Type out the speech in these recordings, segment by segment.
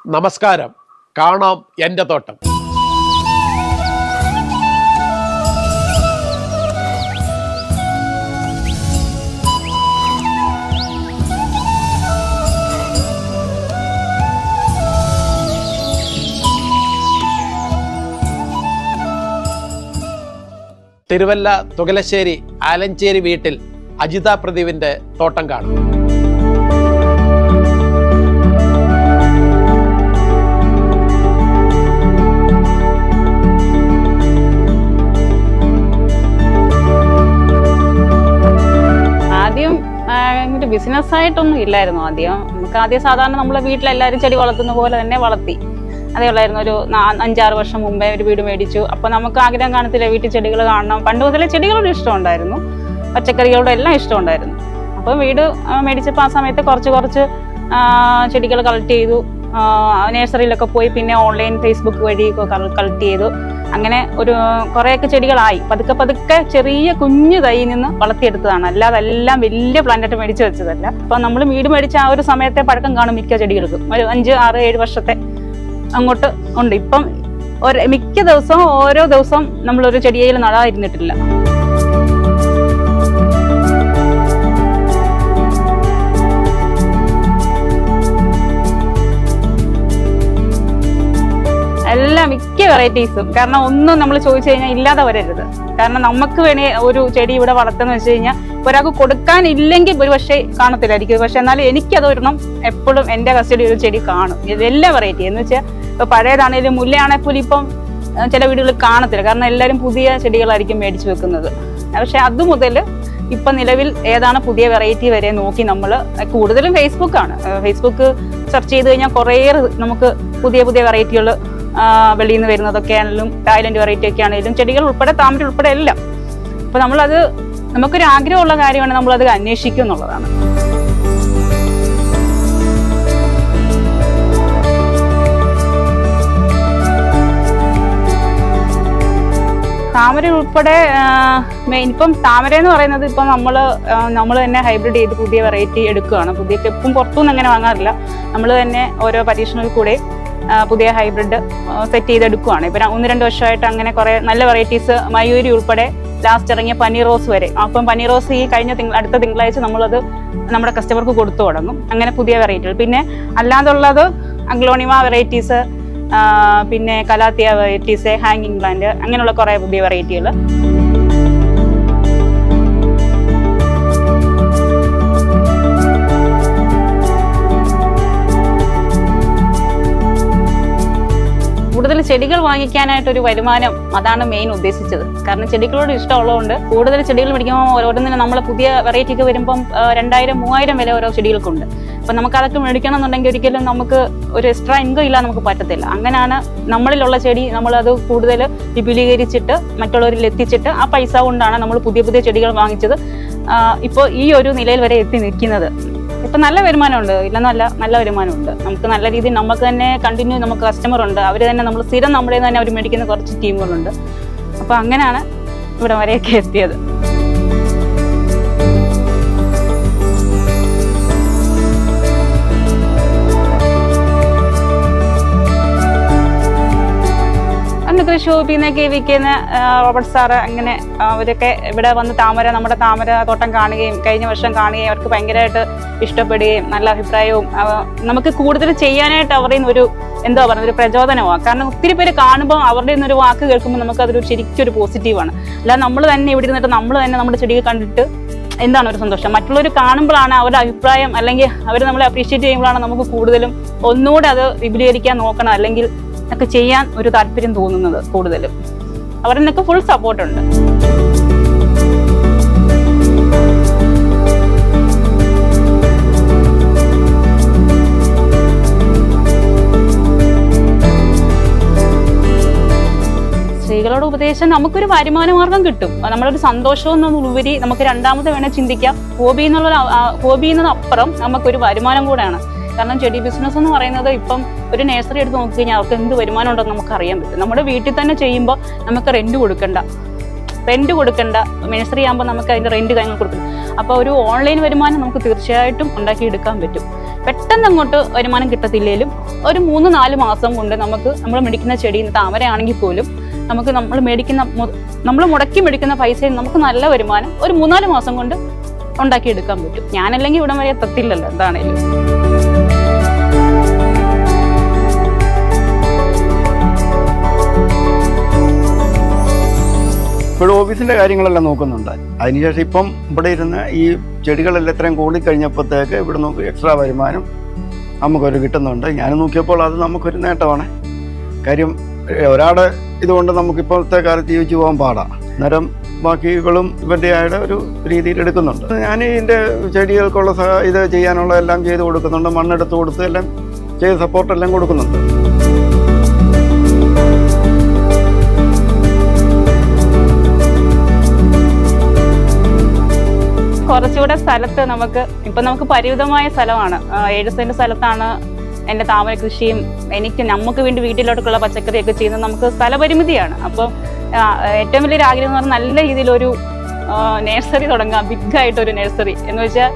നമസ്കാരം. കാണാം എൻ്റെ തോട്ടം. തിരുവല്ല തുകലശ്ശേരി ആലഞ്ചേരി വീട്ടിൽ അജിത പ്രദീപിന്റെ തോട്ടം കാണും. ആദ്യം ബിസിനസ് ആയിട്ടൊന്നും ഇല്ലായിരുന്നു. നമുക്ക് സാധാരണ നമ്മളെ വീട്ടിലെല്ലാവരും ചെടി വളർത്തുന്ന പോലെ തന്നെ വളർത്തി. അതേ ഉള്ളായിരുന്നു. ഒരു 5-6 വർഷം മുമ്പേ ഒരു വീട് മേടിച്ചു. അപ്പോൾ നമുക്ക് ആഗ്രഹം കാണത്തില്ല വീട്ടിൽ ചെടികൾ കാണണം. പണ്ട് മുതലേ ചെടികളോട് ഇഷ്ടമുണ്ടായിരുന്നു, പച്ചക്കറികളോട് എല്ലാം ഇഷ്ടമുണ്ടായിരുന്നു. അപ്പോൾ വീട് മേടിച്ചപ്പോൾ ആ സമയത്ത് കുറച്ച് ചെടികൾ കളക്ട് ചെയ്തു. നഴ്സറിയിലൊക്കെ പോയി, പിന്നെ ഓൺലൈൻ ഫേസ്ബുക്ക് വഴി കളക്ട് ചെയ്തു. അങ്ങനെ ഒരു കുറേയൊക്കെ ചെടികളായി. പതുക്കെ ചെറിയ കുഞ്ഞു തൈയിൽ നിന്ന് വളർത്തിയെടുത്തതാണ്, അല്ലാതെ എല്ലാം വലിയ പ്ലാന്റായിട്ട് മേടിച്ച് വെച്ചതല്ല. അപ്പം നമ്മൾ വീട് മേടിച്ച ആ ഒരു സമയത്തെ പഴക്കം കാണും മിക്ക ചെടികൾക്കും. ഒരു 5, 6, 7 വർഷത്തെ അങ്ങോട്ട് ഉണ്ട്. ഇപ്പം മിക്ക ദിവസവും ഓരോ ദിവസം നമ്മളൊരു ചെടിയിൽ നടാതിരുന്നിട്ടില്ല. മിക്ക വെറൈറ്റീസും. കാരണം ഒന്നും നമ്മൾ ചോദിച്ചു കഴിഞ്ഞാൽ ഇല്ലാതെ വരരുത്. കാരണം നമുക്ക് വേണേ ഒരു ചെടി ഇവിടെ വളർത്തുന്ന വെച്ച് കഴിഞ്ഞാൽ ഒരാൾക്ക് കൊടുക്കാനില്ലെങ്കിൽ ഒരു പക്ഷേ കാണത്തില്ലായിരിക്കും. പക്ഷെ എന്നാലും എനിക്കതൊരെണ്ണം എപ്പോഴും എൻ്റെ കസ്റ്റഡി ഒരു ചെടി കാണും. ഇതെല്ലാം വെറൈറ്റി എന്ന് വെച്ചാൽ ഇപ്പൊ പഴയതാണെങ്കിലും മുല്ലയാണെങ്കിൽ പോലും ഇപ്പം ചില വീടുകളിൽ കാണത്തില്ല. കാരണം എല്ലാവരും പുതിയ ചെടികളായിരിക്കും മേടിച്ചു വെക്കുന്നത്. പക്ഷെ അത് മുതൽ ഇപ്പം നിലവിൽ ഏതാണ് പുതിയ വെറൈറ്റി വരെ നോക്കി നമ്മൾ കൂടുതലും ഫേസ്ബുക്കാണ്. ഫേസ്ബുക്ക് സെർച്ച് ചെയ്ത് കഴിഞ്ഞാൽ കുറേ നമുക്ക് പുതിയ വെറൈറ്റികൾ വെളിയിൽ നിന്ന് വരുന്നതൊക്കെ ആണെങ്കിലും തായ്ലൻഡ് വെറൈറ്റി ഒക്കെ ആണെങ്കിലും ചെടികൾ ഉൾപ്പെടെ താമര ഉൾപ്പെടെ എല്ലാം. അപ്പൊ നമുക്കൊരു ആഗ്രഹമുള്ള കാര്യമാണ്, നമ്മളത് അന്വേഷിക്കും എന്നുള്ളതാണ്. താമര ഉൾപ്പെടെ ഇപ്പം താമര എന്ന് പറയുന്നത് ഇപ്പം നമ്മൾ തന്നെ ഹൈബ്രിഡ് ചെയ്ത് പുതിയ വെറൈറ്റി എടുക്കുകയാണ്. ഇപ്പം പുറത്തുനിന്ന് അങ്ങനെ വാങ്ങാറില്ല. നമ്മൾ തന്നെ ഓരോ പരീക്ഷണത്തിൽ കൂടെ പുതിയ ഹൈബ്രിഡ് സെറ്റ് ചെയ്തെടുക്കുകയാണ്. ഇപ്പം 1-2 വർഷമായിട്ട് അങ്ങനെ കുറേ നല്ല വെറൈറ്റീസ്, മയൂരി ഉൾപ്പെടെ ലാസ്റ്റ് ഇറങ്ങിയ പനീർ റോസ് വരെ. അപ്പം പനീർ റോസ് ഈ അടുത്ത തിങ്കളാഴ്ച നമ്മളത് നമ്മുടെ കസ്റ്റമർക്ക് കൊടുത്തു തുടങ്ങും. അങ്ങനെ പുതിയ വെറൈറ്റികൾ. പിന്നെ അല്ലാതുള്ളത് അഗ്ലോണിമ വെറൈറ്റീസ്, പിന്നെ കലാത്തിയ വെറൈറ്റീസ്, ഹാങ്ങിങ് പ്ലാന്റ്, അങ്ങനെയുള്ള കുറേ പുതിയ വെറൈറ്റികൾ. കൂടുതൽ ചെടികൾ വാങ്ങിക്കാനായിട്ടൊരു വരുമാനം, അതാണ് മെയിൻ ഉദ്ദേശിച്ചത്. കാരണം ചെടികളോട് ഇഷ്ടമുള്ളതുകൊണ്ട് കൂടുതൽ ചെടികൾ മേടിക്കുമ്പോൾ ഓരോന്നിനും നമ്മൾ പുതിയ വെറൈറ്റി ഒക്കെ വരുമ്പം 2000-3000 വില ഓരോ ചെടികൾക്കുണ്ട്. അപ്പം നമുക്ക് അതൊക്കെ മേടിക്കണം എന്നുണ്ടെങ്കിൽ ഒരിക്കലും നമുക്ക് ഒരു എക്സ്ട്രാ ഇൻകം ഇല്ലാതെ നമുക്ക് പറ്റത്തില്ല. അങ്ങനെയാണ് നമ്മളിലുള്ള ചെടി നമ്മളത് കൂടുതൽ വിപുലീകരിച്ചിട്ട് മറ്റുള്ളവരിൽ എത്തിച്ചിട്ട് ആ പൈസ കൊണ്ടാണ് നമ്മൾ പുതിയ ചെടികൾ വാങ്ങിച്ചത്. ഇപ്പോൾ ഈ ഒരു നിലയിൽ വരെ എത്തി നിൽക്കുന്നത്. ഇപ്പം നല്ല വരുമാനമുണ്ട്, ഇല്ലെന്നല്ല, നല്ല വരുമാനമുണ്ട്. നമുക്ക് നല്ല രീതിയിൽ നമുക്ക് തന്നെ കണ്ടിന്യൂ, നമുക്ക് കസ്റ്റമർ ഉണ്ട്. അവർ തന്നെ നമ്മൾ സ്ഥിരം നമ്മുടെ തന്നെ അവർ മേടിക്കുന്ന കുറച്ച് ടീമുകളുണ്ട്. അപ്പോൾ അങ്ങനെയാണ് ഇവിടെ വരെയൊക്കെ എത്തിയത്. ഷോപ്പിൽ നിന്നൊക്കെ വിൽക്കുന്ന റോബർട്ട് സാറ്, അങ്ങനെ അവരൊക്കെ ഇവിടെ വന്ന് നമ്മുടെ താമര തോട്ടം കാണുകയും കഴിഞ്ഞ വർഷം കാണുകയും അവർക്ക് ഭയങ്കരമായിട്ട് ഇഷ്ടപ്പെടുകയും നല്ല അഭിപ്രായവും നമുക്ക് കൂടുതൽ ചെയ്യാനായിട്ട് അവരുടെ ഒരു ഒരു പ്രചോദനമാണ്. കാരണം ഒത്തിരി പേര് കാണുമ്പോൾ അവരുടെ ഒരു വാക്ക് കേൾക്കുമ്പോൾ നമുക്കതൊരു ശരിക്കൊരു പോസിറ്റീവാണ്. അല്ലാതെ നമ്മൾ തന്നെ ഇവിടെ ഇരുന്നിട്ട് നമ്മൾ തന്നെ നമ്മുടെ ചെടികൾ കണ്ടിട്ട് എന്താണ് ഒരു സന്തോഷം. മറ്റുള്ളവർ കാണുമ്പോഴാണ് അവരുടെ അഭിപ്രായം, അല്ലെങ്കിൽ അവർ നമ്മളെ അപ്രീഷിയേറ്റ് ചെയ്യുമ്പോഴാണ് നമുക്ക് കൂടുതലും ഒന്നുകൂടെ അത് വിപുലീകരിക്കാൻ നോക്കണം, അല്ലെങ്കിൽ ഒക്കെ ചെയ്യാൻ ഒരു താല്പര്യം തോന്നുന്നത്. കൂടുതലും അവരെന്നൊക്കെ ഫുൾ സപ്പോർട്ടുണ്ട്. സ്ത്രീകളോട് ഉപദേശം, നമുക്കൊരു വരുമാന മാർഗം കിട്ടും. നമ്മളൊരു സന്തോഷം എന്നതിലുപരി നമുക്ക് രണ്ടാമത് വേണേൽ ചിന്തിക്കാം. ഹോബി എന്നതിനപ്പുറം നമുക്കൊരു വരുമാനം കൂടെയാണ്. കാരണം ചെടി ബിസിനസ് എന്ന് പറയുന്നത് ഇപ്പം ഒരു നഴ്സറി എടുത്ത് നോക്കി കഴിഞ്ഞാൽ അവർക്ക് എന്ത് വരുമാനം ഉണ്ടെന്ന് നമുക്ക് അറിയാൻ പറ്റും. നമ്മുടെ വീട്ടിൽ തന്നെ ചെയ്യുമ്പോൾ നമുക്ക് റെന്റ് കൊടുക്കണ്ട. നഴ്സറി ആകുമ്പോൾ നമുക്ക് അതിൻ്റെ റെന്റ് കാര്യങ്ങൾ കൊടുക്കണം. അപ്പോൾ ഒരു ഓൺലൈൻ വരുമാനം നമുക്ക് തീർച്ചയായിട്ടും ഉണ്ടാക്കിയെടുക്കാൻ പറ്റും. പെട്ടെന്ന് അങ്ങോട്ട് വരുമാനം കിട്ടത്തില്ലേലും ഒരു 3-4 മാസം കൊണ്ട് നമുക്ക് നമ്മൾ മേടിക്കുന്ന ചെടി താമരയാണെങ്കിൽ പോലും നമുക്ക് നമ്മൾ മുടക്കി മേടിക്കുന്ന പൈസയിൽ നമുക്ക് നല്ല വരുമാനം ഒരു 3-4 മാസം കൊണ്ട് ഉണ്ടാക്കിയെടുക്കാൻ പറ്റും. ഞാനല്ലെങ്കിൽ ഇവിടം വരെ എത്തത്തില്ലല്ലോ എന്താണേലും. ഇപ്പോഴും ഓഫീസിൻ്റെ കാര്യങ്ങളെല്ലാം നോക്കുന്നുണ്ട്. അതിനുശേഷം ഇപ്പം ഇവിടെ ഇരുന്ന് ഈ ചെടികളെല്ലാം ഇത്രയും കൂടിക്കഴിഞ്ഞപ്പോഴത്തേക്ക് ഇവിടെ നോക്കി എക്സ്ട്രാ വരുമാനം നമുക്കൊരു കിട്ടുന്നുണ്ട്. ഞാൻ നോക്കിയപ്പോൾ അത് നമുക്കൊരു നേട്ടമാണ്. കാര്യം ഒരാളുടെ ഇതുകൊണ്ട് നമുക്കിപ്പോഴത്തെ കാലത്ത് ജീവിച്ചു പോകാൻ പാടാം. അന്നേരം ബാക്കികളും ഇവരുടെ ആയിട്ട് ഒരു രീതിയിൽ എടുക്കുന്നുണ്ട്. ഞാൻ ഇതിൻ്റെ ചെടികൾക്കുള്ള ഇത് ചെയ്യാനുള്ള എല്ലാം ചെയ്ത് കൊടുക്കുന്നുണ്ട്. മണ്ണെടുത്ത് കൊടുത്ത് എല്ലാം ചെയ്ത് സപ്പോർട്ടെല്ലാം കൊടുക്കുന്നുണ്ട്. കുറച്ചുകൂടെ സ്ഥലത്ത് നമുക്ക് പരിമിതമായ സ്ഥലമാണ്. 7 സെന്റ് സ്ഥലത്താണ് എൻ്റെ താമര കൃഷിയും നമുക്ക് വേണ്ടി വീട്ടിലോട്ടുള്ള പച്ചക്കറിയൊക്കെ ചെയ്യുന്നത്. നമുക്ക് സ്ഥലപരിമിതിയാണ്. അപ്പോൾ ഏറ്റവും വലിയൊരു ആഗ്രഹം എന്ന് പറഞ്ഞാൽ നല്ല രീതിയിലൊരു നഴ്സറി തുടങ്ങാം. ബിഗായിട്ടൊരു നഴ്സറി എന്ന് വെച്ചാൽ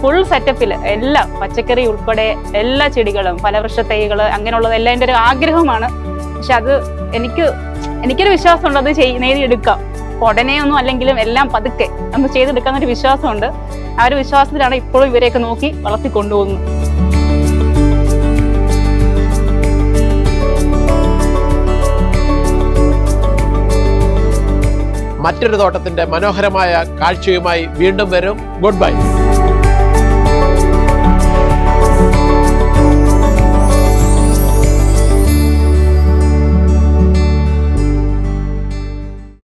ഫുൾ സെറ്റപ്പിൽ എല്ലാം പച്ചക്കറി ഉൾപ്പെടെ എല്ലാ ചെടികളും ഫലവൃക്ഷ തൈകൾ അങ്ങനെയുള്ളതെല്ലാം എൻ്റെ ഒരു ആഗ്രഹമാണ്. പക്ഷെ അത് എനിക്കൊരു വിശ്വാസമുണ്ട് അത് നേടിയെടുക്കാം. ഉടനെ ഒന്നും അല്ലെങ്കിലും എല്ലാം പതുക്കെ ഒന്ന് ചെയ്തെടുക്കാന്നൊരു വിശ്വാസമുണ്ട്. ആ ഒരു വിശ്വാസത്തിലാണ് ഇപ്പോഴും ഇവരെയൊക്കെ നോക്കി വളർത്തിക്കൊണ്ടുപോകുന്നത്. മറ്റൊരു തോട്ടത്തിന്റെ മനോഹരമായ കാഴ്ചയുമായി വീണ്ടും വരും. Good bye.